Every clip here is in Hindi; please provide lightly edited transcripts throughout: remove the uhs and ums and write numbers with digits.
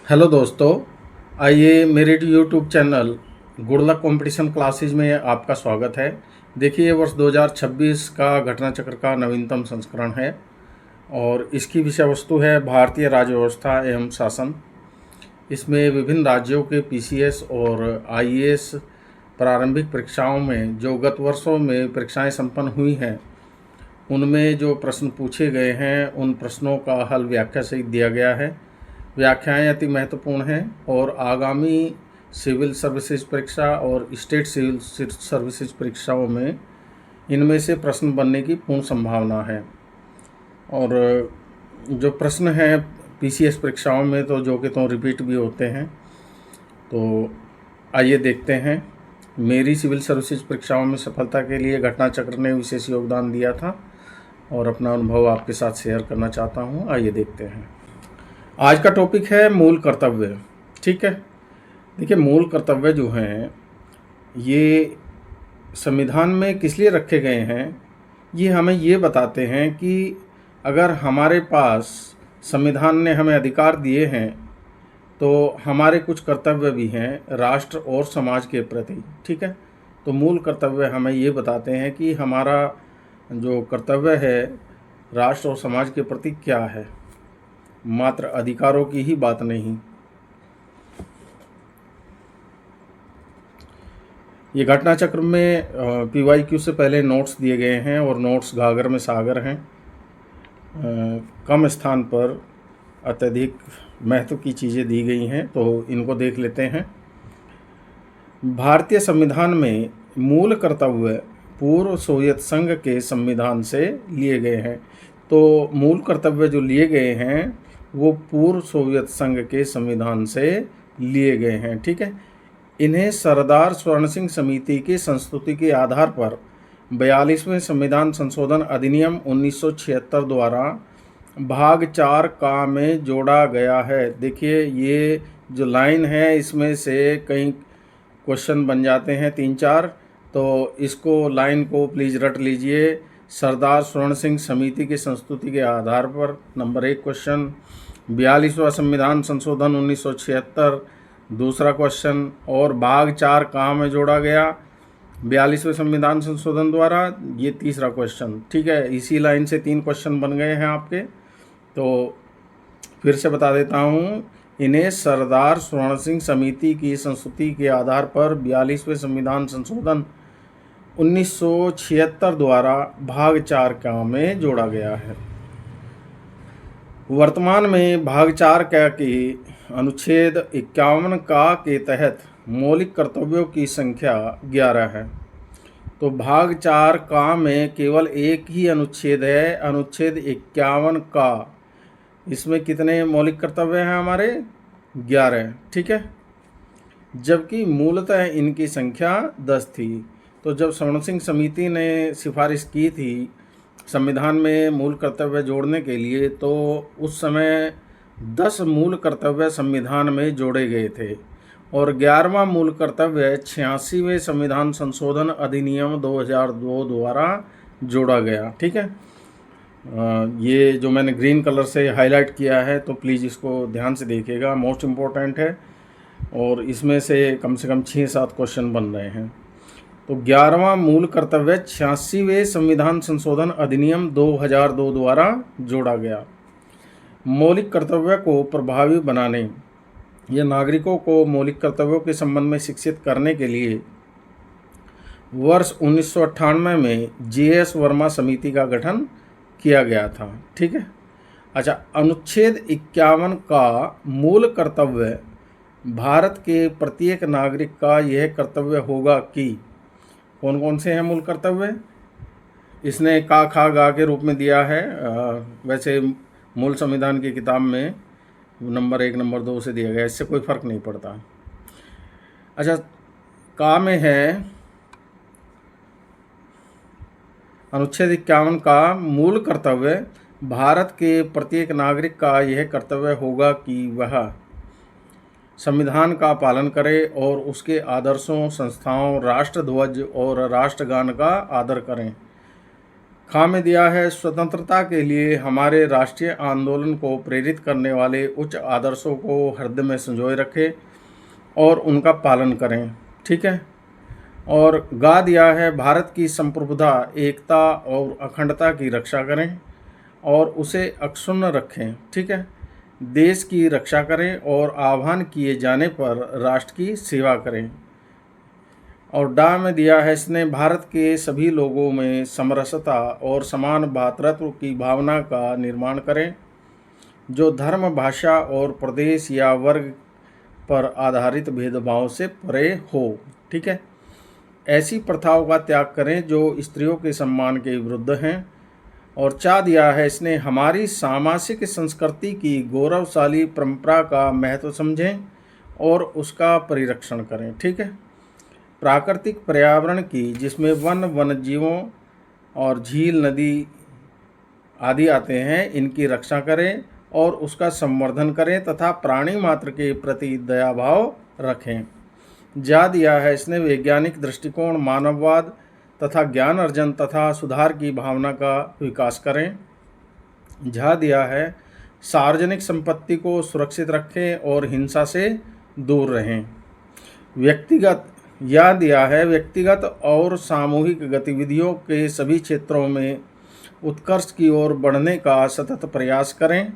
हेलो दोस्तों, आइए मेरे YouTube channel good luck competition classes में आपका स्वागत है। देखिए, वर्ष 2026 का घटना चक्र का नवीनतम संस्करण है और इसकी विषय वस्तु है भारतीय राज्य व्यवस्था एवं शासन। इसमें विभिन्न राज्यों के पीसीएस और आईएएस प्रारंभिक परीक्षाओं में जो गत वर्षों में परीक्षाएं संपन्न हुई हैं, उनमें जो प्रश्न पूछे गए हैं उन प्रश्नों का हल व्याख्या सहित दिया गया है। व्याख्याएं अति महत्वपूर्ण हैं और आगामी सिविल सर्विसेज परीक्षा और स्टेट सिविल सर्विसेज परीक्षाओं में इनमें से प्रश्न बनने की पूर्ण संभावना है। और जो प्रश्न हैं पीसीएस परीक्षाओं में तो जो कि तो रिपीट भी होते हैं, तो आइए देखते हैं। मेरी सिविल सर्विसेज परीक्षाओं में सफलता के लिए घटना चक्र ने विशेष योगदान दिया था और अपना अनुभव आपके साथ शेयर करना चाहता हूँ। आइए देखते हैं। आज का टॉपिक है मूल कर्तव्य। ठीक है, देखिए, मूल कर्तव्य जो हैं ये संविधान में किस लिए रखे गए हैं, ये हमें ये बताते हैं कि अगर हमारे पास संविधान ने हमें अधिकार दिए हैं तो हमारे कुछ कर्तव्य भी हैं राष्ट्र और समाज के प्रति। ठीक है, तो मूल कर्तव्य हमें ये बताते हैं कि हमारा जो कर्तव्य है राष्ट्र और समाज के प्रति क्या है, मात्र अधिकारों की ही बात नहीं। ये घटना चक्र में पीवाईक्यू से पहले नोट्स दिए गए हैं और नोट्स घाघर में सागर हैं। कम स्थान पर अत्यधिक महत्व की चीज़ें दी गई हैं, तो इनको देख लेते हैं। भारतीय संविधान में मूल कर्तव्य पूर्व सोवियत संघ के संविधान से लिए गए हैं। तो मूल कर्तव्य जो लिए गए हैं वो पूर्व सोवियत संघ के संविधान से लिए गए हैं। ठीक है, इन्हें सरदार स्वर्ण सिंह समिति की संस्तुति के आधार पर 42वें संविधान संशोधन अधिनियम 1976 द्वारा भाग 4 का में जोड़ा गया है। देखिए, ये जो लाइन है इसमें से कई क्वेश्चन बन जाते हैं 3-4, तो इसको लाइन को प्लीज़ रट लीजिए। सरदार स्वर्ण सिंह समिति की संस्तुति के आधार पर नंबर 1 क्वेश्चन, 42वां संविधान संशोधन 1976 दूसरा क्वेश्चन, और भाग 4 कहाँ में जोड़ा गया 42वें संविधान संशोधन द्वारा, ये तीसरा क्वेश्चन। ठीक है, इसी लाइन से 3 क्वेश्चन बन गए हैं आपके। तो फिर से बता देता हूँ, इन्हें सरदार स्वर्ण सिंह समिति की संस्तुति के आधार पर 42वें संविधान संशोधन 1976 द्वारा भाग 4 का में जोड़ा गया है। वर्तमान में भाग 4 का के अनुच्छेद 51 का के तहत मौलिक कर्तव्यों की संख्या 11 है। तो भाग 4 का में केवल एक ही अनुच्छेद है, अनुच्छेद 51 का। इसमें कितने मौलिक कर्तव्य हैं हमारे? 11। ठीक है, जबकि मूलतः इनकी संख्या 10 थी। तो जब स्वर्ण सिंह समिति ने सिफारिश की थी संविधान में मूल कर्तव्य जोड़ने के लिए, तो उस समय 10 मूल कर्तव्य संविधान में जोड़े गए थे और 11वां मूल कर्तव्य 86वें संविधान संशोधन अधिनियम 2002 द्वारा जोड़ा गया। ठीक है, ये जो मैंने ग्रीन कलर से हाईलाइट किया है, तो प्लीज़ इसको ध्यान से देखिएगा, मोस्ट इम्पोर्टेंट है और इसमें से कम 6-7 क्वेश्चन बन रहे हैं। तो 11वां मूल कर्तव्य 86वें संविधान संशोधन अधिनियम 2002 द्वारा जोड़ा गया। मौलिक कर्तव्य को प्रभावी बनाने या नागरिकों को मौलिक कर्तव्यों के संबंध में शिक्षित करने के लिए वर्ष 1998 में JS वर्मा समिति का गठन किया गया था। ठीक है, अच्छा, अनुच्छेद 51 का मूल कर्तव्य भारत के प्रत्येक नागरिक का यह कर्तव्य होगा कि कौन कौन से हैं मूल कर्तव्य? इसने का खा गा के रूप में दिया है। वैसे मूल संविधान की किताब में नंबर 1 नंबर 2 से दिया गया, इससे कोई फर्क नहीं पड़ता। अच्छा, का में है अनुच्छेद 51 का मूल कर्तव्य भारत के प्रत्येक नागरिक का यह कर्तव्य होगा कि वह संविधान का पालन करे और उसके आदर्शों, संस्थाओं, राष्ट्रध्वज और राष्ट्रगान का आदर करें। ख में दिया है स्वतंत्रता के लिए हमारे राष्ट्रीय आंदोलन को प्रेरित करने वाले उच्च आदर्शों को हृदय में संजोए रखें और उनका पालन करें। ठीक है। और गा दिया है भारत की संप्रभुता, एकता और अखंडता की रक्षा करें और उसे अक्षुण्ण रखें। ठीक है। देश की रक्षा करें और आह्वान किए जाने पर राष्ट्र की सेवा करें। और डा में दिया है इसने भारत के सभी लोगों में समरसता और समान भ्रातृत्व की भावना का निर्माण करें, जो धर्म, भाषा और प्रदेश या वर्ग पर आधारित भेदभाव से परे हो। ठीक है। ऐसी प्रथाओं का त्याग करें जो स्त्रियों के सम्मान के विरुद्ध हैं। और चा दिया है इसने हमारी सामाजिक संस्कृति की गौरवशाली परंपरा का महत्व समझें और उसका परिरक्षण करें। ठीक है। प्राकृतिक पर्यावरण की, जिसमें वन्य जीवों और झील, नदी आदि आते हैं, इनकी रक्षा करें और उसका संवर्धन करें तथा प्राणी मात्र के प्रति दया भाव रखें। जा दिया है इसने वैज्ञानिक दृष्टिकोण, मानववाद तथा ज्ञान अर्जन तथा सुधार की भावना का विकास करें। झा दिया है सार्वजनिक संपत्ति को सुरक्षित रखें और हिंसा से दूर रहें। व्यक्तिगत या दिया है व्यक्तिगत और सामूहिक गतिविधियों के सभी क्षेत्रों में उत्कर्ष की ओर बढ़ने का सतत प्रयास करें,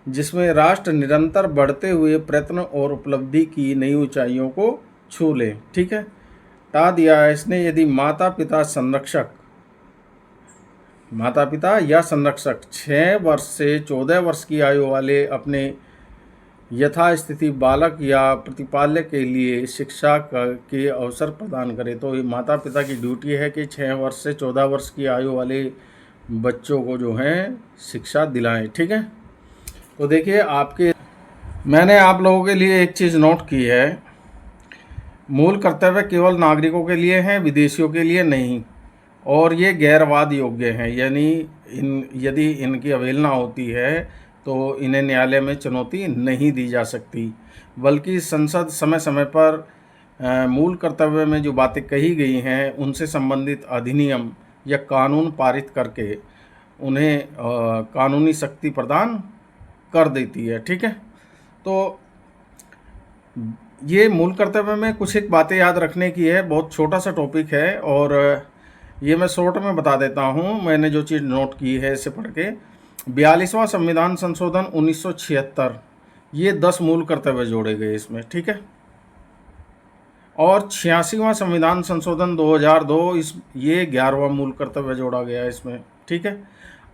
जिसमें राष्ट्र निरंतर बढ़ते हुए प्रयत्न और उपलब्धि की नई ऊंचाइयों को छू ले। ठीक है। टा दिया है इसने यदि माता पिता या संरक्षक 6 वर्ष से 14 वर्ष की आयु वाले अपने यथास्थिति बालक या प्रतिपाल्य के लिए शिक्षा के अवसर प्रदान करें, तो ये माता पिता की ड्यूटी है कि 6 वर्ष से 14 वर्ष की आयु वाले बच्चों को जो है शिक्षा दिलाएं। ठीक है। तो देखिए, मैंने आप लोगों के लिए एक चीज़ नोट की है, मूल कर्तव्य केवल नागरिकों के लिए हैं, विदेशियों के लिए नहीं, और ये गैरवाद योग्य हैं, यानी यदि इनकी अवहेलना होती है तो इन्हें न्यायालय में चुनौती नहीं दी जा सकती, बल्कि संसद समय समय पर मूल कर्तव्य में जो बातें कही गई हैं उनसे संबंधित अधिनियम या कानून पारित करके उन्हें कानूनी शक्ति प्रदान कर देती है। ठीक है। तो ये मूल कर्तव्य में कुछ एक बातें याद रखने की है, बहुत छोटा सा टॉपिक है और ये मैं शॉर्ट में बता देता हूँ। मैंने जो चीज़ नोट की है इसे पढ़ के, 42वां संविधान संशोधन 1976, ये 10 मूल कर्तव्य जोड़े गए इसमें। ठीक है। और 86वां संविधान संशोधन 2002, ये 11वां मूल कर्तव्य जोड़ा गया है इसमें। ठीक है।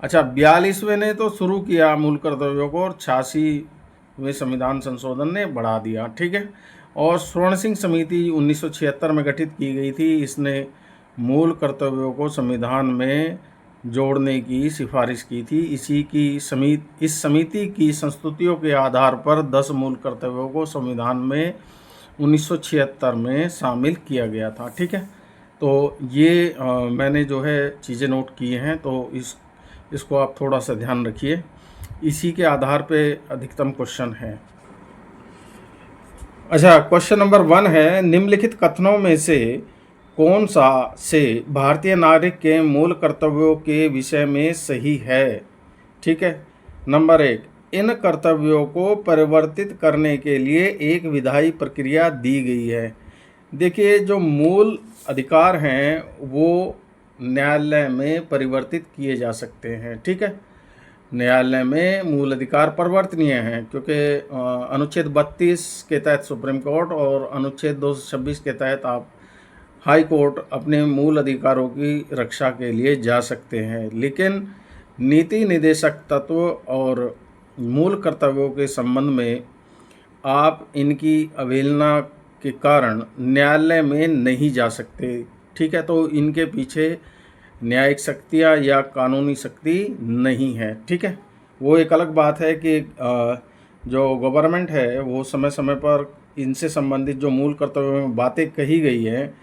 अच्छा, 42वें ने तो शुरू किया मूल कर्तव्यों को और 86वें संविधान संशोधन ने बढ़ा दिया। ठीक है। और स्वर्ण सिंह समिति 1976 में गठित की गई थी, इसने मूल कर्तव्यों को संविधान में जोड़ने की सिफारिश की थी। इस समिति की संस्तुतियों के आधार पर 10 मूल कर्तव्यों को संविधान में 1976 में शामिल किया गया था। ठीक है। तो ये मैंने जो है चीज़ें नोट की हैं, तो इसको आप थोड़ा सा ध्यान रखिए। इसी के आधार पे अधिकतम क्वेश्चन है। अच्छा, क्वेश्चन नंबर 1 है, निम्नलिखित कथनों में से कौन सा से भारतीय नागरिक के मूल कर्तव्यों के विषय में सही है? ठीक है। नंबर 1, इन कर्तव्यों को परिवर्तित करने के लिए एक विधायी प्रक्रिया दी गई है। देखिए, जो मूल अधिकार हैं वो न्यायालय में परिवर्तित किए जा सकते हैं। ठीक है। न्यायालय में मूल अधिकार परिवर्तनीय हैं, क्योंकि अनुच्छेद 32 के तहत सुप्रीम कोर्ट और अनुच्छेद 226 के तहत आप हाई कोर्ट अपने मूल अधिकारों की रक्षा के लिए जा सकते हैं। लेकिन नीति निर्देशक तत्व और मूल कर्तव्यों के संबंध में आप इनकी अवहेलना के कारण न्यायालय में नहीं जा सकते। ठीक है। तो इनके पीछे न्यायिक शक्तियाँ या कानूनी शक्ति नहीं है। ठीक है। वो एक अलग बात है कि जो गवर्नमेंट है वो समय समय पर इनसे संबंधित जो मूल कर्तव्यों में बातें कही गई हैं,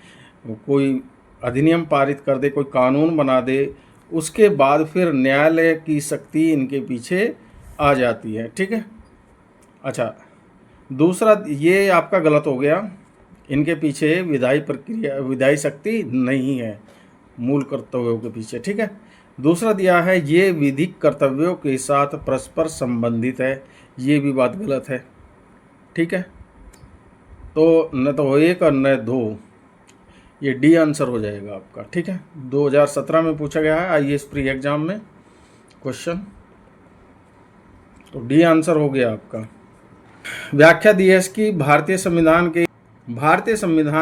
कोई अधिनियम पारित कर दे, कोई कानून बना दे, उसके बाद फिर न्यायालय की शक्ति इनके पीछे आ जाती है। ठीक है। अच्छा, दूसरा ये आपका गलत हो गया, इनके पीछे विधायी शक्ति नहीं है मूल कर्तव्यों के पीछे। ठीक है। दूसरा दिया है ये विधिक कर्तव्यों के साथ परस्पर संबंधित है, ये भी बात गलत है। ठीक है, तो न तो एक और न दो, ये डी आंसर हो जाएगा आपका। ठीक है, 2017 में पूछा गया है आईएएस प्री एग्जाम में क्वेश्चन, तो डी आंसर हो गया आपका। व्याख्या दी है इसकी, भारतीय संविधान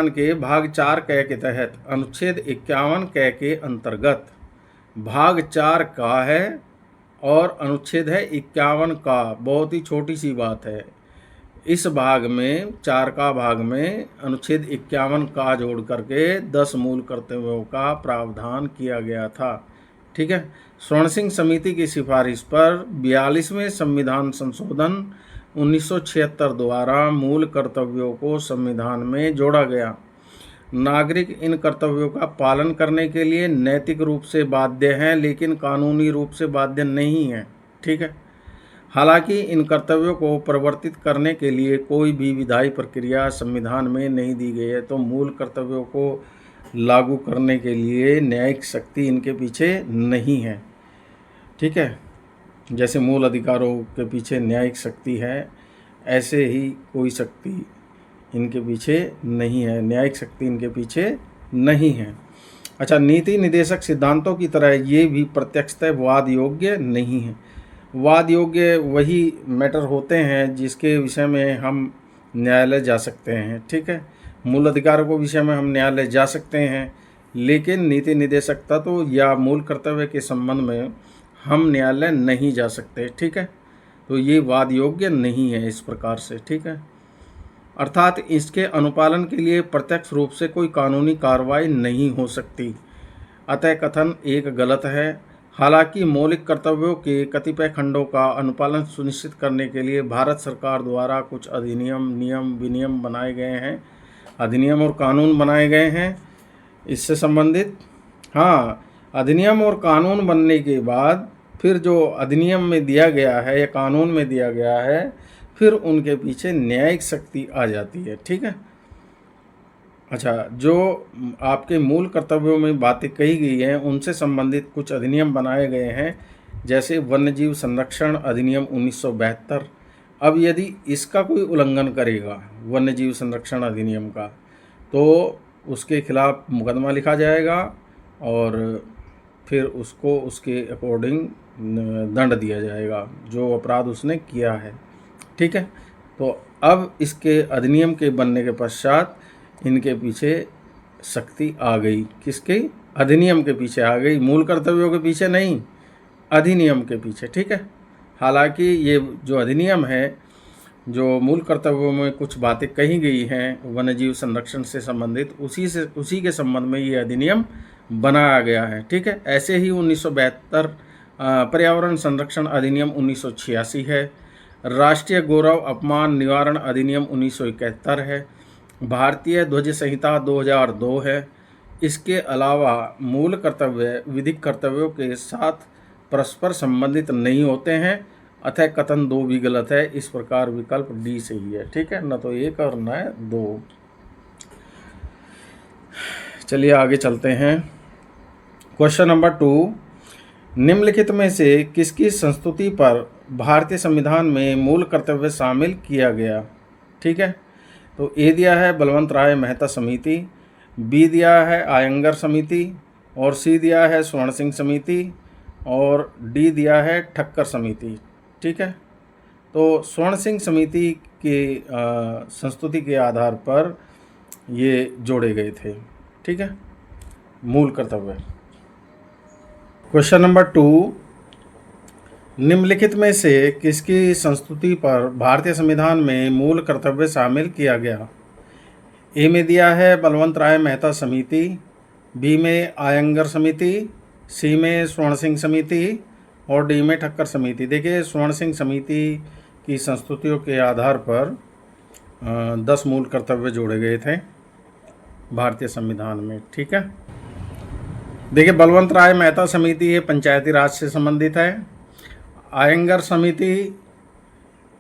के भाग 4 क के तहत अनुच्छेद 51 क के अंतर्गत, भाग 4 का है और अनुच्छेद है 51 का, बहुत ही छोटी सी बात है। इस भाग में 4 का भाग में अनुच्छेद 51 का जोड़ करके 10 मूल कर्तव्यों का प्रावधान किया गया था। ठीक है, स्वर्ण सिंह समिति की सिफारिश पर 42वें संविधान संशोधन 1976 द्वारा मूल कर्तव्यों को संविधान में जोड़ा गया। नागरिक इन कर्तव्यों का पालन करने के लिए नैतिक रूप से बाध्य हैं, लेकिन कानूनी रूप से बाध्य नहीं हैं। ठीक है, हालांकि इन कर्तव्यों को परिवर्तित करने के लिए कोई भी विधायी प्रक्रिया संविधान में नहीं दी गई है, तो मूल कर्तव्यों को लागू करने के लिए न्यायिक शक्ति इनके पीछे नहीं है। ठीक है, जैसे मूल अधिकारों के पीछे न्यायिक शक्ति है, ऐसे ही कोई शक्ति इनके पीछे नहीं है, न्यायिक शक्ति इनके पीछे नहीं है। अच्छा, नीति निदेशक सिद्धांतों की तरह ये भी प्रत्यक्षतः वाद योग्य नहीं है। वाद योग्य वही मैटर होते हैं जिसके विषय में हम न्यायालय जा सकते हैं। ठीक है, मूल अधिकारों के विषय में हम न्यायालय जा सकते हैं, लेकिन नीति निदेशक तत्व या मूल कर्तव्य के संबंध में हम न्यायालय नहीं जा सकते। ठीक है, तो ये वाद योग्य नहीं है इस प्रकार से। ठीक है, अर्थात इसके अनुपालन के लिए प्रत्यक्ष रूप से कोई कानूनी कार्रवाई नहीं हो सकती, अतः कथन एक गलत है। हालांकि मौलिक कर्तव्यों के कतिपय खंडों का अनुपालन सुनिश्चित करने के लिए भारत सरकार द्वारा कुछ अधिनियम, नियम, विनियम बनाए गए हैं, अधिनियम और कानून बनाए गए हैं इससे संबंधित। हाँ, अधिनियम और कानून बनने के बाद फिर जो अधिनियम में दिया गया है या कानून में दिया गया है, फिर उनके पीछे न्यायिक शक्ति आ जाती है। ठीक है, अच्छा, जो आपके मूल कर्तव्यों में बातें कही गई हैं उनसे संबंधित कुछ अधिनियम बनाए गए हैं, जैसे वन्यजीव संरक्षण अधिनियम 1972। अब यदि इसका कोई उल्लंघन करेगा वन्यजीव संरक्षण अधिनियम का, तो उसके खिलाफ मुकदमा लिखा जाएगा और फिर उसको उसके अकॉर्डिंग दंड दिया जाएगा जो अपराध उसने किया है। ठीक है, तो अब इसके अधिनियम के बनने के पश्चात इनके पीछे शक्ति आ गई। किसके? अधिनियम के पीछे आ गई, मूल कर्तव्यों के पीछे नहीं, अधिनियम के पीछे। ठीक है, हालांकि ये जो अधिनियम है, जो मूल कर्तव्यों में कुछ बातें कही गई हैं वन्यजीव संरक्षण से संबंधित, उसी के संबंध में ये अधिनियम बनाया गया है। ठीक है, ऐसे ही 1972 पर्यावरण संरक्षण अधिनियम 1986 है, राष्ट्रीय गौरव अपमान निवारण अधिनियम 1971 है, भारतीय ध्वज संहिता 2002 है। इसके अलावा मूल कर्तव्य विधिक कर्तव्यों के साथ परस्पर संबंधित नहीं होते हैं, अतः कथन 2 भी गलत है। इस प्रकार विकल्प डी सही है। ठीक है, न तो 1 और न 2। चलिए आगे चलते हैं। क्वेश्चन नंबर 2, निम्नलिखित में से किसकी संस्तुति पर भारतीय संविधान में मूल कर्तव्य शामिल किया गया? ठीक है, तो ए दिया है बलवंत राय मेहता समिति, बी दिया है आयंगर समिति, और सी दिया है स्वर्ण सिंह समिति, और डी दिया है ठक्कर समिति। ठीक है, तो स्वर्ण सिंह समिति की संस्तुति के आधार पर ये जोड़े गए थे। ठीक है, मूल कर्तव्य। क्वेश्चन नंबर 2, निम्नलिखित में से किसकी संस्तुति पर भारतीय संविधान में मूल कर्तव्य शामिल किया गया? ए में दिया है बलवंत राय मेहता समिति, बी में आयंगर समिति, सी में स्वर्ण सिंह समिति, और डी में ठक्कर समिति। देखिए, स्वर्ण सिंह समिति की संस्तुतियों के आधार पर 10 मूल कर्तव्य जोड़े गए थे भारतीय संविधान में। ठीक है, देखिए, बलवंत राय मेहता समिति ये पंचायती राज से संबंधित है, आयंगर समिति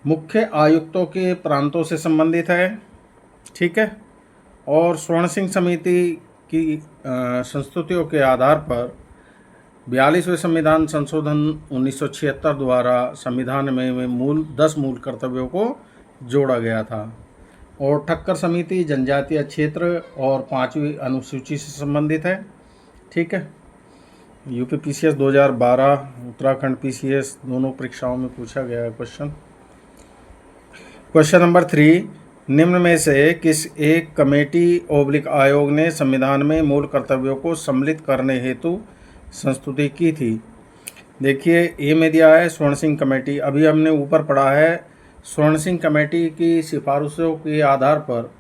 मुख्य आयुक्तों के प्रांतों से संबंधित है। ठीक है, और स्वर्ण सिंह समिति की संस्तुतियों के आधार पर 42वें संविधान संशोधन 1976 द्वारा संविधान में मूल 10 मूल कर्तव्यों को जोड़ा गया था। और ठक्कर समिति जनजातीय क्षेत्र और 5वीं अनुसूची से संबंधित है। ठीक है, यूपी पीसीएस 2012, उत्तराखंड पीसीएस दोनों परीक्षाओं में पूछा गया है क्वेश्चन। क्वेश्चन नंबर 3, निम्न में से किस एक कमेटी ओब्लिक आयोग ने संविधान में मूल कर्तव्यों को सम्मिलित करने हेतु संस्तुति की थी? देखिए, ए में दिया है स्वर्ण सिंह कमेटी। अभी हमने ऊपर पढ़ा है स्वर्ण सिंह कमेटी की सिफारिशों के आधार पर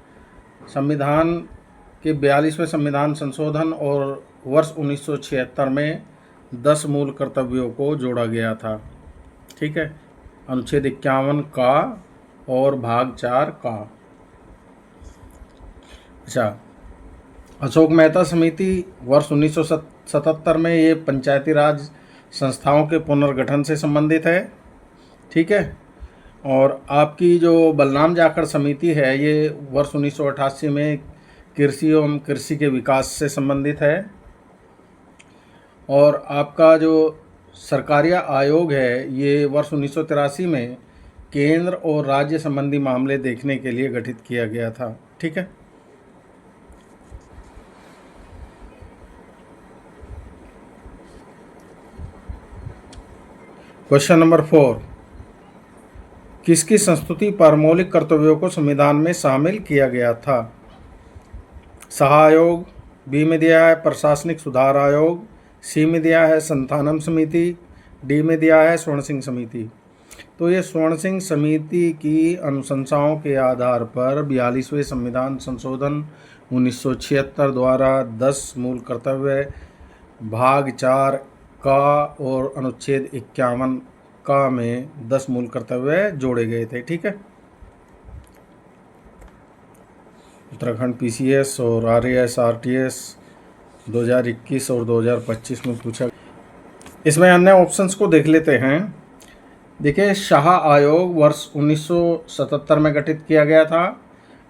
संविधान के 42वें संविधान संशोधन और वर्ष 1976 में 10 मूल कर्तव्यों को जोड़ा गया था। ठीक है, अनुच्छेद 51 का और भाग 4 का। अच्छा, अशोक मेहता समिति वर्ष 1977 में ये पंचायती राज संस्थाओं के पुनर्गठन से संबंधित है। ठीक है, और आपकी जो बलराम जाखड़ समिति है ये वर्ष 1988 में कृषि एवं कृषि के विकास से संबंधित है। और आपका जो सरकारिया आयोग है ये वर्ष 1983 में केंद्र और राज्य संबंधी मामले देखने के लिए गठित किया गया था। ठीक है, क्वेश्चन नंबर 4, किसकी संस्तुति पर मौलिक कर्तव्यों को संविधान में शामिल किया गया था? शाह आयोग, बी में दिया है प्रशासनिक सुधार आयोग, सी में दिया है संथानम समिति, डी में दिया है स्वर्ण सिंह समिति। तो ये स्वर्ण सिंह समिति की अनुशंसाओं के आधार पर 42वें संविधान संशोधन 1976 द्वारा 10 मूल कर्तव्य भाग 4 का और अनुच्छेद 51 का में 10 मूल कर्तव्य जोड़े गए थे। ठीक है, उत्तराखंड पीसीएस और आरएएस आरटीएस 2021 और 2025 में पूछा। इसमें अन्य ऑप्शंस को देख लेते हैं। देखिए, शाह आयोग वर्ष 1977 में गठित किया गया था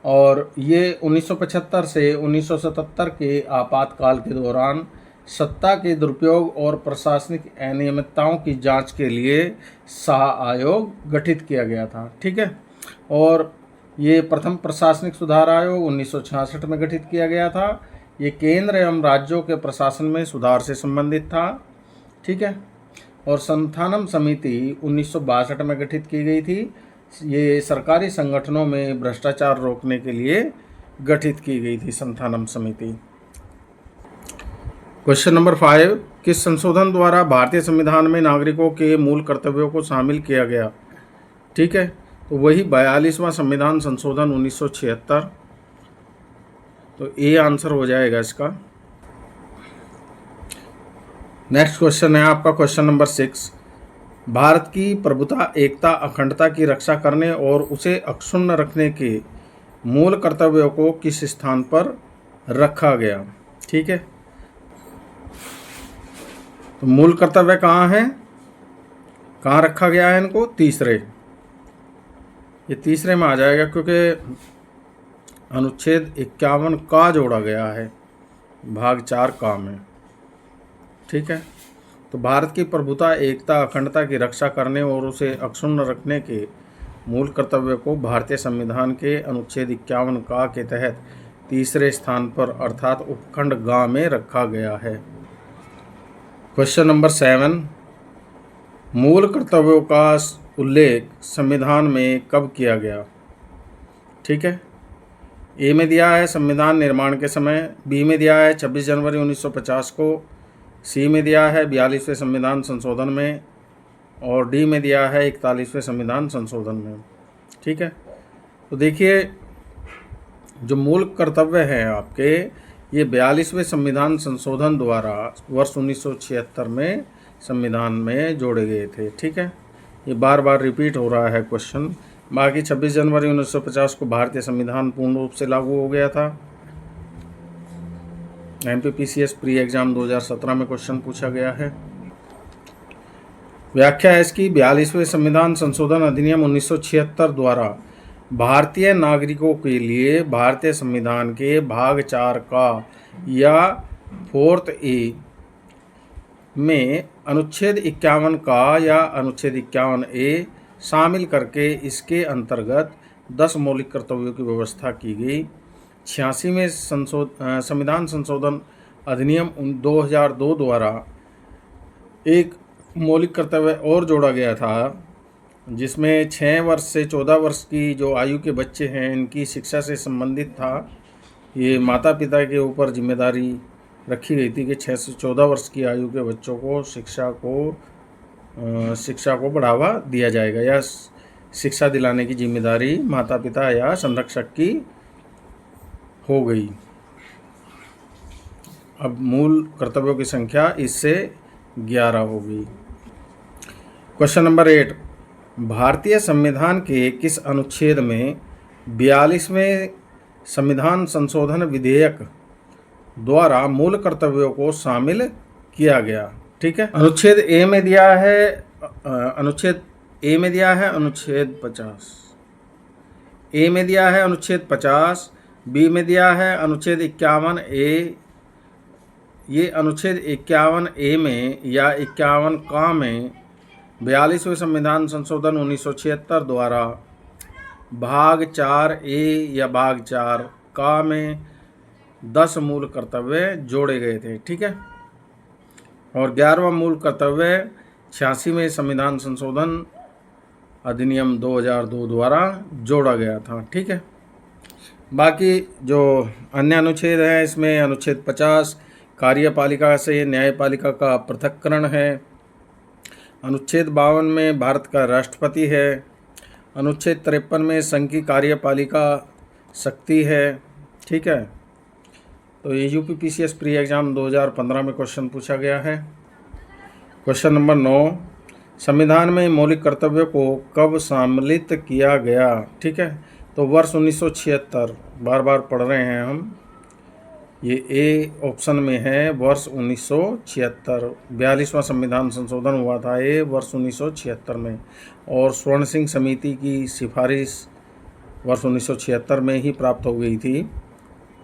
और ये 1975 से 1977 के आपातकाल के दौरान सत्ता के दुरुपयोग और प्रशासनिक अनियमितताओं की जांच के लिए शाह आयोग गठित किया गया था। ठीक है, और ये प्रथम प्रशासनिक सुधार आयोग 1966 में गठित किया गया था। ये केंद्र एवं राज्यों के प्रशासन में सुधार से संबंधित था। ठीक है, और संथानम समिति 1962 में गठित की गई थी। ये सरकारी संगठनों में भ्रष्टाचार रोकने के लिए गठित की गई थी संथानम समिति। क्वेश्चन नंबर 5, किस संशोधन द्वारा भारतीय संविधान में नागरिकों के मूल कर्तव्यों को शामिल किया गया? ठीक है, तो वही 42वां संविधान संशोधन 1976। तो ए आंसर हो जाएगा इसका। नेक्स्ट क्वेश्चन है आपका क्वेश्चन नंबर 6, भारत की प्रभुता, एकता, अखंडता की रक्षा करने और उसे अक्षुण्ण रखने के मूल कर्तव्यों को किस स्थान पर रखा गया? ठीक है, तो मूल कर्तव्य कहाँ है, कहाँ रखा गया है इनको? तीसरे, ये तीसरे में आ जाएगा क्योंकि अनुच्छेद 51 का जोड़ा गया है भाग 4 का में। ठीक है, तो भारत की प्रभुता, एकता, अखंडता की रक्षा करने और उसे अक्षुण्ण रखने के मूल कर्तव्य को भारतीय संविधान के अनुच्छेद 51 का के तहत तीसरे स्थान पर अर्थात उपखंड ग में रखा गया है। क्वेश्चन नंबर 7, मूल कर्तव्यों का उल्लेख संविधान में कब किया गया? ठीक है, ए में दिया है संविधान निर्माण के समय, बी में दिया है 26 जनवरी 1950 को, सी में दिया है 42वें संविधान संशोधन में और डी में दिया है 41वें संविधान संशोधन में। ठीक है, तो देखिए जो मूल कर्तव्य हैं आपके ये 42वें संविधान संशोधन द्वारा वर्ष 1976 में संविधान में जोड़े गए थे। ठीक है, ये बार बार रिपीट हो रहा है क्वेश्चन। बाकी 26 जनवरी 1950 को भारतीय संविधान पूर्ण रूप से लागू हो गया था। एमपीपीसीएस प्री एग्जाम 2017 में क्वेश्चन पूछा गया है। व्याख्या है इसकी, 42वें संविधान संशोधन अधिनियम 1976 द्वारा भारतीय नागरिकों के लिए भारतीय संविधान के भाग 4 का या 4A में अनुच्छेद 51 का या अनुच्छेद 51A शामिल करके इसके अंतर्गत 10 मौलिक कर्तव्यों की व्यवस्था की गई। 86वें संविधान संशोधन अधिनियम 2002 द्वारा एक मौलिक कर्तव्य और जोड़ा गया था, जिसमें 6 वर्ष से 14 वर्ष की जो आयु के बच्चे हैं इनकी शिक्षा से संबंधित था। ये माता पिता के ऊपर जिम्मेदारी रखी गई थी कि 6 से 14 वर्ष की आयु के बच्चों को शिक्षा को बढ़ावा दिया जाएगा या शिक्षा दिलाने की जिम्मेदारी माता पिता या संरक्षक की हो गई। अब मूल कर्तव्यों की संख्या इससे 11 हो गई। क्वेश्चन नंबर 8, भारतीय संविधान के किस अनुच्छेद में 42वें संविधान संशोधन विधेयक द्वारा मूल कर्तव्यों को शामिल किया गया? ठीक है, अनुच्छेद ए में दिया है, अनुच्छेद 50, ए में दिया है अनुच्छेद 50, बी में दिया है अनुच्छेद 51A। ये अनुच्छेद 51A में या 51 का में 42वें संविधान संशोधन 1976 द्वारा भाग 4A या भाग 4 का में 10 मूल कर्तव्य जोड़े गए थे। ठीक है, और 11वां मूल कर्तव्य 86वें संविधान संशोधन अधिनियम 2002 द्वारा जोड़ा गया था। ठीक है, बाकी जो अन्य अनुच्छेद हैं इसमें अनुच्छेद 50 कार्यपालिका से न्यायपालिका का पृथक्करण है। अनुच्छेद 52 में भारत का राष्ट्रपति है। अनुच्छेद 53 में संघ की कार्यपालिका शक्ति है। ठीक है, तो ये UPPCS प्री एग्जाम 2015 में क्वेश्चन पूछा गया है। क्वेश्चन नंबर 9, संविधान में मौलिक कर्तव्यों को कब सम्मिलित किया गया? ठीक है, तो वर्ष 1976, बार बार पढ़ रहे हैं हम, ये ए ऑप्शन में है वर्ष 1976। 42वां संविधान संशोधन हुआ था ये वर्ष 1976 में, और स्वर्ण सिंह समिति की सिफारिश वर्ष 1976 में ही प्राप्त हो गई थी।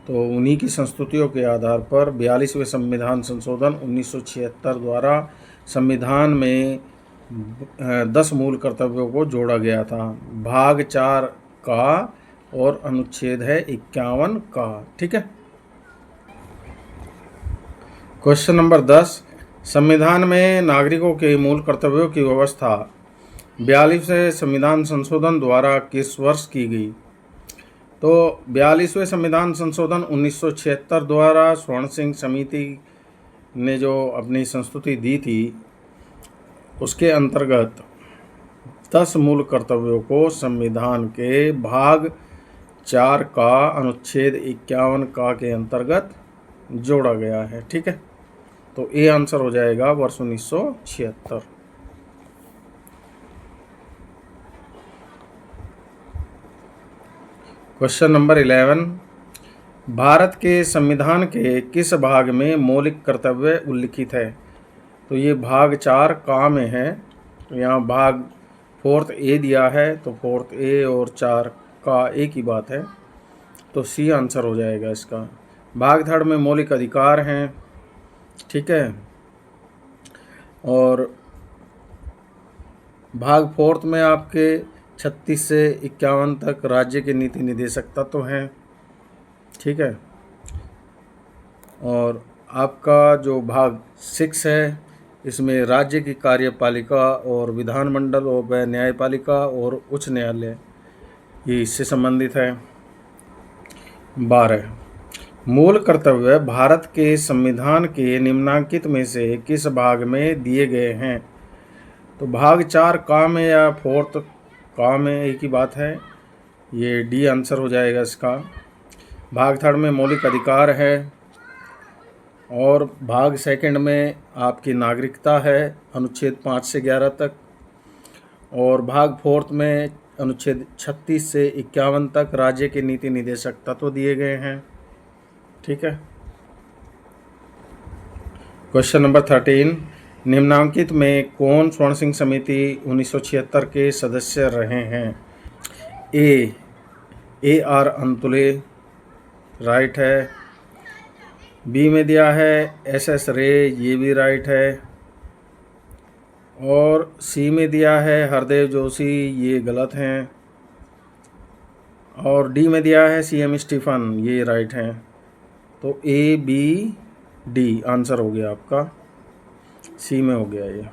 तो उन्हीं की संस्तुतियों के आधार पर 42वें संविधान संशोधन 1976 द्वारा संविधान में 10 मूल कर्तव्यों को जोड़ा गया था, भाग 4 का और अनुच्छेद है 51 का। ठीक है, क्वेश्चन नंबर 10, संविधान में नागरिकों के मूल कर्तव्यों की व्यवस्था 42वें संविधान संशोधन द्वारा किस वर्ष की गई? तो 42वें संविधान संशोधन 1976 द्वारा स्वर्ण सिंह समिति ने जो अपनी संस्तुति दी थी उसके अंतर्गत 10 मूल कर्तव्यों को संविधान के भाग 4 का अनुच्छेद 51 का के अंतर्गत जोड़ा गया है। ठीक है, तो ए आंसर हो जाएगा वर्ष 1976। क्वेश्चन नंबर 11, भारत के संविधान के किस भाग में मौलिक कर्तव्य उल्लिखित है? तो ये भाग 4 का में है, तो यहाँ भाग 4th A दिया है, तो 4th A और 4 का एक ही बात है, तो सी आंसर हो जाएगा इसका। भाग 3rd में मौलिक अधिकार हैं। ठीक है, और भाग 4th में आपके 36 से 51 तक राज्य के नीति निर्देशक तत्व हैं। ठीक है, और आपका जो भाग 6 है इसमें राज्य की कार्यपालिका और विधानमंडल और न्यायपालिका और उच्च न्यायालय ये इससे संबंधित है। 12, मूल कर्तव्य भारत के संविधान के निम्नांकित में से किस भाग में दिए गए हैं? तो भाग 4 का में या 4th का में एक ही बात है, ये डी आंसर हो जाएगा इसका। भाग 3rd में मौलिक अधिकार है, और भाग 2nd में आपकी नागरिकता है अनुच्छेद 5 से 11 तक, और भाग 4th में अनुच्छेद 36 से 51 तक राज्य के नीति निर्देशक तत्व दिए गए हैं। ठीक है, क्वेश्चन नंबर 13, निम्नांकित में कौन स्वर्ण सिंह समिति 1976 के सदस्य रहे हैं? ए आर अंतुले, राइट है। बी में दिया है एस एस रे, ये भी राइट है। और सी में दिया है हरदेव जोशी, ये गलत हैं। और डी में दिया है CM स्टीफन, ये राइट हैं। तो ABD आंसर हो गया आपका, सी में हो गया ये।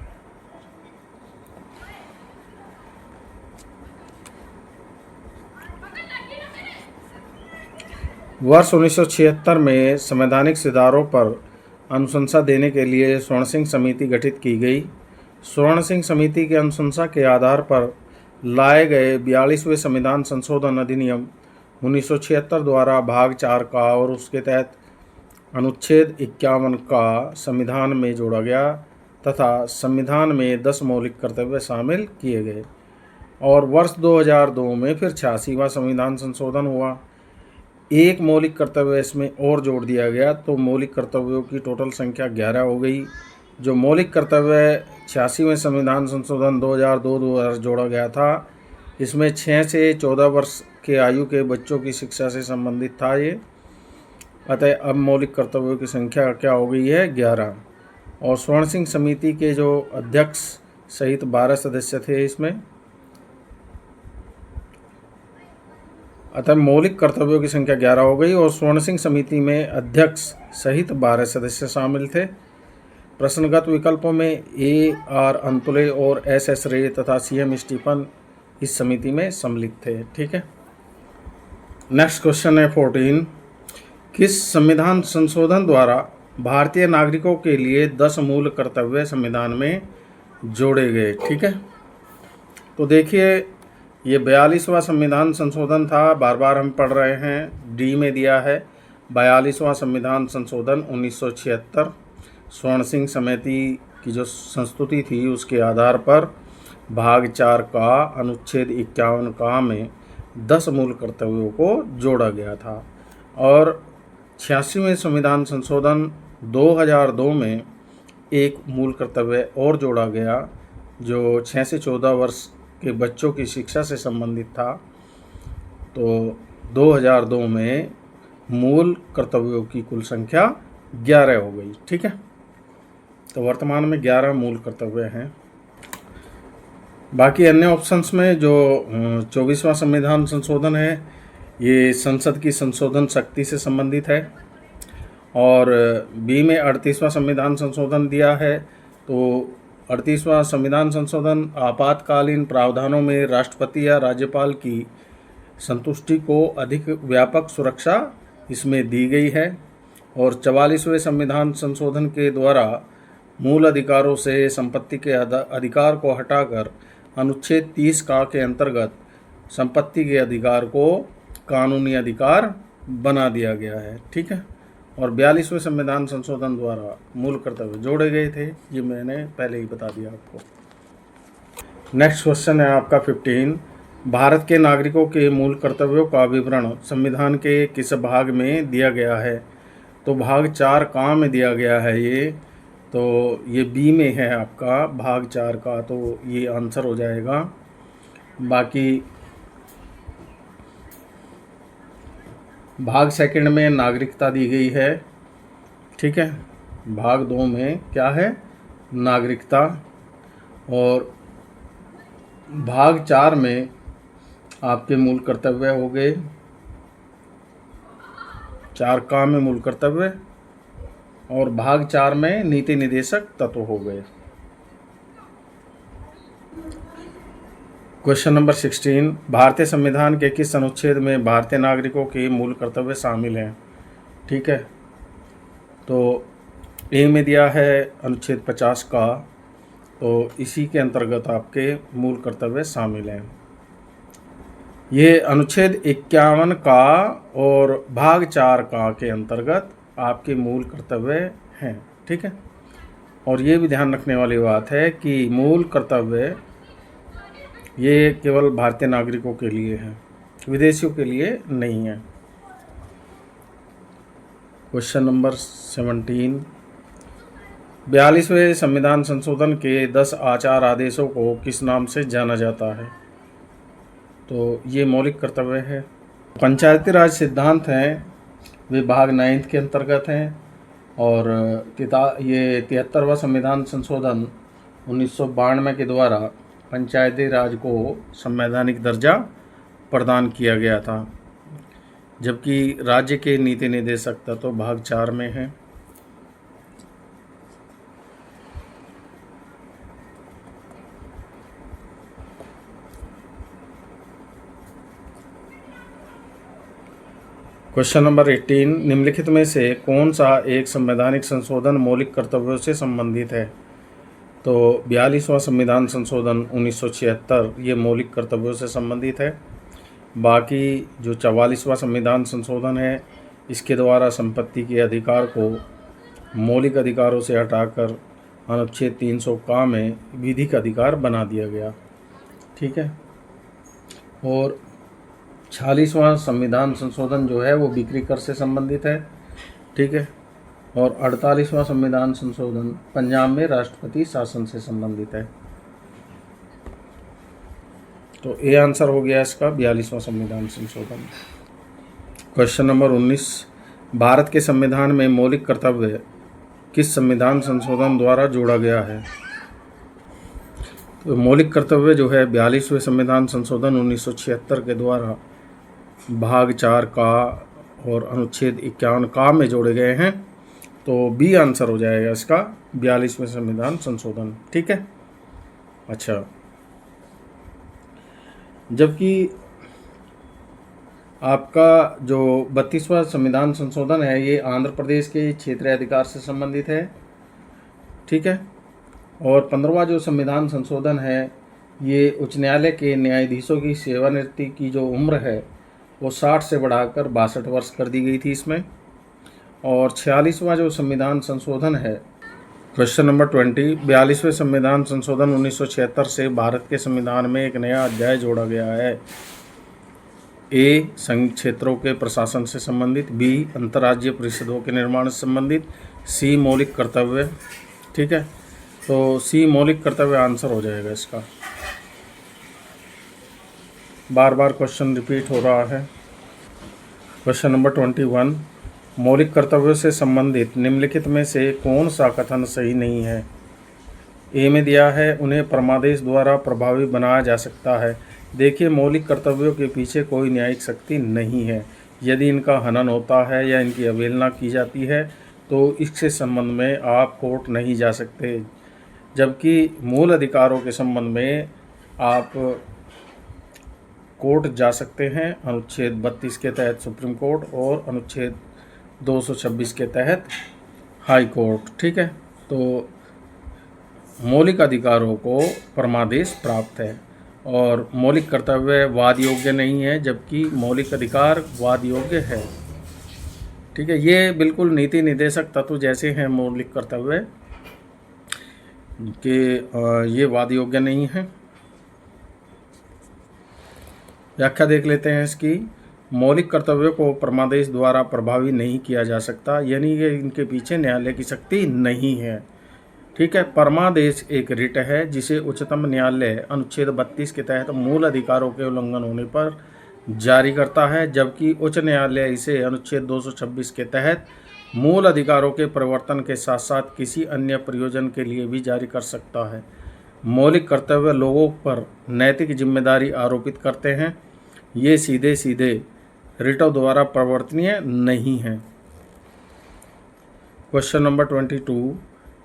वर्ष 1976 में संवैधानिक सुधारों पर अनुशंसा देने के लिए स्वर्ण सिंह समिति गठित की गई। स्वर्ण सिंह समिति की अनुशंसा के आधार पर लाए गए 42वें संविधान संशोधन अधिनियम 1976 द्वारा भाग 4 का और उसके तहत अनुच्छेद 51 का संविधान में जोड़ा गया तथा संविधान में 10 मौलिक कर्तव्य शामिल किए गए। और वर्ष 2002 में फिर 86वां संविधान संशोधन हुआ। एक मौलिक कर्तव्य इसमें और जोड़ दिया गया, तो मौलिक कर्तव्यों की टोटल संख्या 11 हो गई। जो मौलिक कर्तव्य 86वें संविधान संशोधन 2002 द्वारा जोड़ा गया था, इसमें 6 से 14 वर्ष के आयु के बच्चों की शिक्षा से संबंधित था ये। अतः अब मौलिक कर्तव्यों की संख्या क्या हो गई है, 11। और स्वर्ण सिंह समिति के जो अध्यक्ष सहित 12 सदस्य थे इसमें। अतः मौलिक कर्तव्यों की संख्या 11 हो गई और स्वर्ण सिंह समिति में अध्यक्ष सहित 12 सदस्य शामिल थे। प्रश्नगत विकल्पों में AR अंतुले और SS रे तथा CM स्टीफन इस समिति में सम्मिलित थे। ठीक है। नेक्स्ट क्वेश्चन है 14। किस संविधान संशोधन द्वारा भारतीय नागरिकों के लिए 10 मूल कर्तव्य संविधान में जोड़े गए? ठीक है। तो देखिए, ये 42वां संविधान संशोधन था, बार बार हम पढ़ रहे हैं। डी में दिया है 42वां संविधान संशोधन 1976। स्वर्ण सिंह समिति की जो संस्तुति थी उसके आधार पर भाग 4 का अनुच्छेद 51 का में 10 मूल कर्तव्यों को जोड़ा गया था। और 86वें संविधान संशोधन 2002 में एक मूल कर्तव्य और जोड़ा गया जो 6 से 14 वर्ष के बच्चों की शिक्षा से संबंधित था। तो 2002 में मूल कर्तव्यों की कुल संख्या 11 हो गई। ठीक है। तो वर्तमान में 11 मूल कर्तव्य हैं। बाकी अन्य ऑप्शंस में जो 24वां संविधान संशोधन है, ये संसद की संशोधन शक्ति से संबंधित है। और बी में 38वां संविधान संशोधन दिया है। तो 38वां संविधान संशोधन आपातकालीन प्रावधानों में राष्ट्रपति या राज्यपाल की संतुष्टि को अधिक व्यापक सुरक्षा इसमें दी गई है। और 44वें संविधान संशोधन के द्वारा मूल अधिकारों से संपत्ति के अधिकार को हटाकर अनुच्छेद 30 का के अंतर्गत संपत्ति के अधिकार को कानूनी अधिकार बना दिया गया है। ठीक है। और 42वें संविधान संशोधन द्वारा मूल कर्तव्य जोड़े गए थे, ये मैंने पहले ही बता दिया आपको। नेक्स्ट क्वेश्चन है आपका 15। भारत के नागरिकों के मूल कर्तव्यों का विवरण संविधान के किस भाग में दिया गया है? तो भाग 4 का में दिया गया है ये। तो ये बी में है आपका भाग 4 का, तो ये आंसर हो जाएगा। बाकी भाग 2 में नागरिकता दी गई है। ठीक है। भाग 2 में क्या है? नागरिकता। और भाग 4 में आपके मूल कर्तव्य हो गए, 4 का में मूल कर्तव्य, और भाग 4 में नीति निर्देशक तत्व हो गए। Question number 16। भारतीय संविधान के किस अनुच्छेद में भारतीय नागरिकों के मूल कर्तव्य शामिल हैं? ठीक है। तो ए में दिया है अनुच्छेद 50 का, तो इसी के अंतर्गत आपके मूल कर्तव्य शामिल हैं। ये अनुच्छेद 51 का और भाग 4 का के अंतर्गत आपके मूल कर्तव्य हैं। ठीक है। और ये भी ध्यान रखने वाली बात है कि मूल कर्तव्य ये केवल भारतीय नागरिकों के लिए है, विदेशियों के लिए नहीं है। Question number 17। 42वें संविधान संशोधन के 10 आचार आदेशों को किस नाम से जाना जाता है? तो ये मौलिक कर्तव्य है। पंचायती राज सिद्धांत हैं, वे भाग 9 के अंतर्गत हैं। और ये 73वां संविधान संशोधन 1992 के द्वारा पंचायती राज को संवैधानिक दर्जा प्रदान किया गया था, जबकि राज्य के नीति निर्देशक तत्व भाग 4 में है। क्वेश्चन नंबर 18, निम्नलिखित में से कौन सा एक संवैधानिक संशोधन मौलिक कर्तव्यों से संबंधित है? तो 42वां संविधान संशोधन 1976 ये मौलिक कर्तव्यों से संबंधित है। बाकी जो 44वां संविधान संशोधन है, इसके द्वारा संपत्ति के अधिकार को मौलिक अधिकारों से हटाकर अनुच्छेद 300 का में विधिक अधिकार बना दिया गया। ठीक है। और 46वां संविधान संशोधन जो है वो बिक्री कर से संबंधित है। ठीक है। और 48वां संविधान संशोधन पंजाब में राष्ट्रपति शासन से संबंधित है। तो ए आंसर हो गया इसका 42वां संविधान संशोधन। क्वेश्चन नंबर 19, भारत के संविधान में मौलिक कर्तव्य किस संविधान संशोधन द्वारा जोड़ा गया है? तो मौलिक कर्तव्य जो है 42वें संविधान संशोधन 1976 के द्वारा भाग 4 का और अनुच्छेद 51 का में जोड़े गए हैं। तो बी आंसर हो जाएगा इसका 42वें संविधान संशोधन। ठीक है। अच्छा, जबकि आपका जो 32वां संविधान संशोधन है ये आंध्र प्रदेश के क्षेत्रीय अधिकार से संबंधित है। ठीक है। और 15वां जो संविधान संशोधन है ये उच्च न्यायालय के न्यायाधीशों की सेवानिवृत्ति की जो उम्र है वो 60 से बढ़ाकर 62 वर्ष कर दी गई थी इसमें। और 46वां जो संविधान संशोधन है, क्वेश्चन नंबर 20, 42वें संविधान संशोधन 1976 से भारत के संविधान में एक नया अध्याय जोड़ा गया है। ए संघ क्षेत्रों के प्रशासन से संबंधित, बी अंतर्राज्यीय परिषदों के निर्माण से संबंधित, सी मौलिक कर्तव्य। ठीक है। तो सी मौलिक कर्तव्य आंसर हो जाएगा इसका। बार बार क्वेश्चन रिपीट हो रहा है। क्वेश्चन नंबर 21, मौलिक कर्तव्यों से संबंधित निम्नलिखित में से कौन सा कथन सही नहीं है? ए में दिया है उन्हें परमादेश द्वारा प्रभावी बनाया जा सकता है। देखिए, मौलिक कर्तव्यों के पीछे कोई न्यायिक शक्ति नहीं है। यदि इनका हनन होता है या इनकी अवहेलना की जाती है तो इसके संबंध में आप कोर्ट नहीं जा सकते, जबकि मूल अधिकारों के संबंध में आप कोर्ट जा सकते हैं। अनुच्छेद 32 के तहत सुप्रीम कोर्ट और अनुच्छेद 226 के तहत हाई कोर्ट। ठीक है। तो मौलिक अधिकारों को परमादेश प्राप्त है और मौलिक कर्तव्य वाद योग्य नहीं है, जबकि मौलिक अधिकार वाद योग्य है। ठीक है। ये बिल्कुल नीति निर्देशक तत्व जैसे हैं मौलिक कर्तव्य के, ये वाद योग्य नहीं है। व्याख्या देख लेते हैं इसकी। मौलिक कर्तव्यों को परमादेश द्वारा प्रभावी नहीं किया जा सकता, यानी कि इनके पीछे न्यायालय की शक्ति नहीं है। ठीक है। परमादेश एक रिट है जिसे उच्चतम न्यायालय अनुच्छेद 32 के तहत मूल अधिकारों के उल्लंघन होने पर जारी करता है, जबकि उच्च न्यायालय इसे अनुच्छेद 226 के तहत मूल अधिकारों के परिवर्तन के साथ साथ किसी अन्य प्रयोजन के लिए भी जारी कर सकता है। मौलिक कर्तव्य लोगों पर नैतिक जिम्मेदारी आरोपित करते हैं, ये सीधे सीधे रिटों द्वारा परिवर्तनीय नहीं है। क्वेश्चन नंबर 22,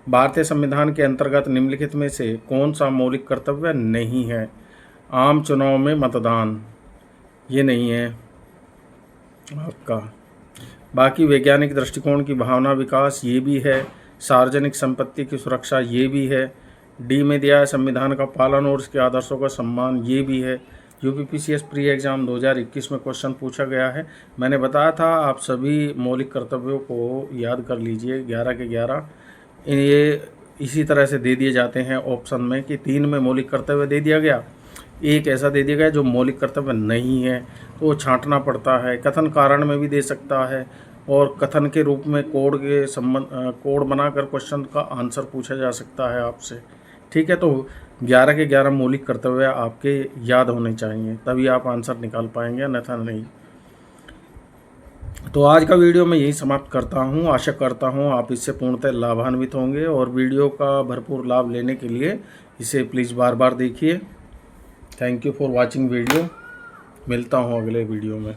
भारतीय संविधान के अंतर्गत निम्नलिखित में से कौन सा मौलिक कर्तव्य नहीं है? आम चुनाव में मतदान, ये नहीं है आपका। बाकी वैज्ञानिक दृष्टिकोण की भावना विकास, ये भी है। सार्वजनिक संपत्ति की सुरक्षा, ये भी है। डी में दिया है संविधान का पालन और इसके आदर्शों का सम्मान, ये भी है। यूपीपीसीएस प्री एग्ज़ाम 2021 में क्वेश्चन पूछा गया है। मैंने बताया था आप सभी मौलिक कर्तव्यों को याद कर लीजिए, 11 के 11 ये इसी तरह से दे दिए जाते हैं ऑप्शन में कि 3 में मौलिक कर्तव्य दे दिया गया, एक ऐसा दे दिया गया जो मौलिक कर्तव्य नहीं है, तो वो छांटना पड़ता है। कथन कारण में भी दे सकता है और कथन के रूप में कोड के संबंध कोड बनाकर क्वेश्चन का आंसर पूछा जा सकता है आपसे। ठीक है। तो 11 के 11 मौलिक कर्तव्य आपके याद होने चाहिए, तभी आप आंसर निकाल पाएंगे, अन्यथा नहीं। तो आज का वीडियो मैं यही समाप्त करता हूँ। आशा करता हूँ आप इससे पूर्णतः लाभान्वित होंगे और वीडियो का भरपूर लाभ लेने के लिए इसे प्लीज़ बार बार देखिए। Thank you for watching video. मिलता हूँ अगले वीडियो में।